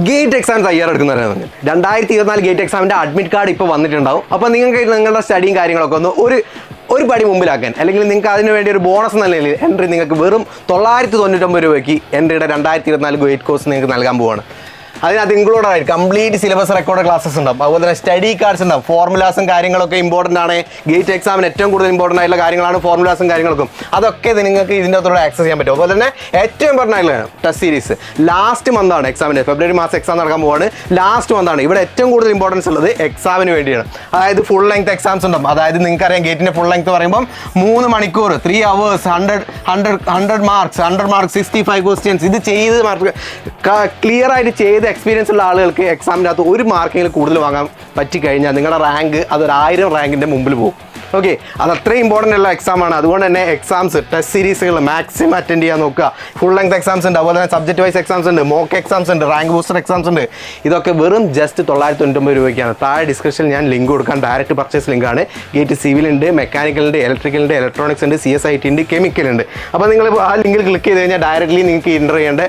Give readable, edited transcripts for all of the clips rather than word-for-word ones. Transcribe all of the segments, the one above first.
Gate exam തയ്യാറെടുക്കുന്നവരാണ് 2024 gate എക്സാമിൻ്റെ admit card ഇപ്പോൾ വന്നിട്ടുണ്ടാവും. അപ്പോൾ നിങ്ങൾക്ക് നിങ്ങളുടെ സ്റ്റഡിയും കാര്യങ്ങളൊക്കെ ഒന്ന് ഒരു പടി മുമ്പിലാക്കാൻ, അല്ലെങ്കിൽ നിങ്ങൾക്ക് അതിന് വേണ്ടി ഒരു ബോണസ് എന്ന നിലയിൽ എൻട്രി നിങ്ങൾക്ക് വെറും 999 രൂപയ്ക്ക് എൻട്രിയുടെ 2024 ഗേറ്റ് കോഴ്സ് നിങ്ങൾക്ക് നൽകാൻ പോവുകയാണ്. അതിനകത്ത് ഇൻക്ലൂഡ് ആയി കംപ്ലീറ്റ് സിലബസ് റെക്കോർഡ് ക്ലാസ്സസ് ഉണ്ടാവും. അതുപോലെ തന്നെ സ്റ്റഡി കാർഡ്സ് ഉണ്ടാവും. ഫോർമുലാസും കാര്യങ്ങളൊക്കെ ഇമ്പോർട്ടൻ്റ് ആണ്. ഗേറ്റ് എക്സാമിന് ഏറ്റവും കൂടുതൽ ഇമ്പോർട്ടൻ്റ് ആയിട്ടുള്ള കാര്യങ്ങളാണ് ഫോർമുലാസും കാര്യങ്ങളൊക്കെ. അതൊക്കെ നിങ്ങൾക്ക് ഇതിൻ്റെ അകത്തോടെ ആക്സസ് ചെയ്യാൻ പറ്റും. അതുപോലെ തന്നെ ഏറ്റവും ഇമ്പോർട്ടൻ്റ് ആയിട്ടുള്ള ടെസ്റ്റ് സീരീസ് ലാസ്റ്റ് മന്താണ് എക്സാമിൻ്റെ. ഫെബ്രുവരി മാസം എക്സാം നടക്കാൻ പോവാണ്. ലാസ്റ്റ് മന്താണ്. ഇവിടെ ഏറ്റവും കൂടുതൽ ഇമ്പോർട്ടൻസ് ഉള്ളത് എക്സാമിന് വേണ്ടിയാണ്. അതായത് ഫുൾ ലെങ്ത് എക്സാംസ് ഉണ്ടാവും. അതായത് നിങ്ങൾക്കറിയാം ഗേറ്റിൻ്റെ ഫുൾ ലെങ്ത് പറയുമ്പം 3 മണിക്കൂർ 3 hours 100 മാർക്സ് 65 ക്വസ്റ്റ്യൻസ്. ഇത് ചെയ്ത് ക്ലിയർ ആയിട്ട് ചെയ്ത് എക്സ്പീരിയൻസ് ഉള്ള ആളുകൾക്ക് എക്സാമിൻ്റെ അകത്ത് 1 മാർക്കെങ്കിലും കൂടുതൽ വാങ്ങാൻ പറ്റിക്കഴിഞ്ഞാൽ നിങ്ങളുടെ റാങ്ക് അതൊരു 1000 റാങ്കിൻ്റെ മുമ്പിൽ പോകും. ഓക്കെ, അത് അത്രയും ഇമ്പോർട്ടൻ്റ് ഉള്ള എക്സാമാണ്. അതുകൊണ്ട് തന്നെ എക്സാംസ് ടെസ്റ്റ് സീരീസുകൾ മാക്സിമം അറ്റൻഡ് ചെയ്യാൻ നോക്കുക. ഫുൾ ലെങ്ത് എക്സാംസ് ഉണ്ട്, അതുപോലെ തന്നെ സബ്ജക്ട് വൈസ് എക്സാംസ് ഉണ്ട്, മോക്ക് എക്സാംസ് ഉണ്ട്, റാങ്ക് ബൂസ്റ്റർ എക്സാംസ് ഉണ്ട്. ഇതൊക്കെ വെറും ജസ്റ്റ് 999 രൂപയ്ക്കാണ്. താഴെ ഡിസ്ക്രിപ്ഷനിൽ ഞാൻ ലിങ്ക് കൊടുക്കാൻ, ഡയറക്റ്റ് പർച്ചേസ് ലിങ്കാണ്. ഗേറ്റ് സിവിൽ ഉണ്ട്, മെക്കാനിക്കൽ ഉണ്ട്, ഇലക്ട്രിക്കൽ ഉണ്ട്, ഇലക്ട്രോണിക്സ് ഉണ്ട്, CSIT ഉണ്ട്, കെമിക്കൽ ഉണ്ട്. അപ്പോൾ നിങ്ങൾ ആ ലിങ്കിൽ ക്ലിക്ക് ചെയ്ത് കഴിഞ്ഞാൽ ഡയറക്റ്റ്ലി നിങ്ങൾക്ക് എൻ്റർ ചെയ്യേണ്ട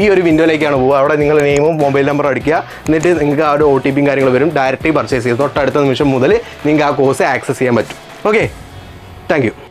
ഈ ഒരു വിൻഡോയിലേക്കാണ് പോകുക. അവിടെ നിങ്ങൾ നെയിമും മൊബൈൽ നമ്പറും അടിക്കുക. എന്നിട്ട് നിങ്ങൾക്ക് ആ ഒരു OTP കാര്യങ്ങൾ വരും. ഡയറക്റ്റ്ലി പർച്ചേസ് ചെയ്ത് തൊട്ടടുത്ത നിമിഷം മുതൽ നിങ്ങൾക്ക് ആ കോഴ്സ് ആക്സസ് ചെയ്യാൻ പറ്റും. Okay, thank you.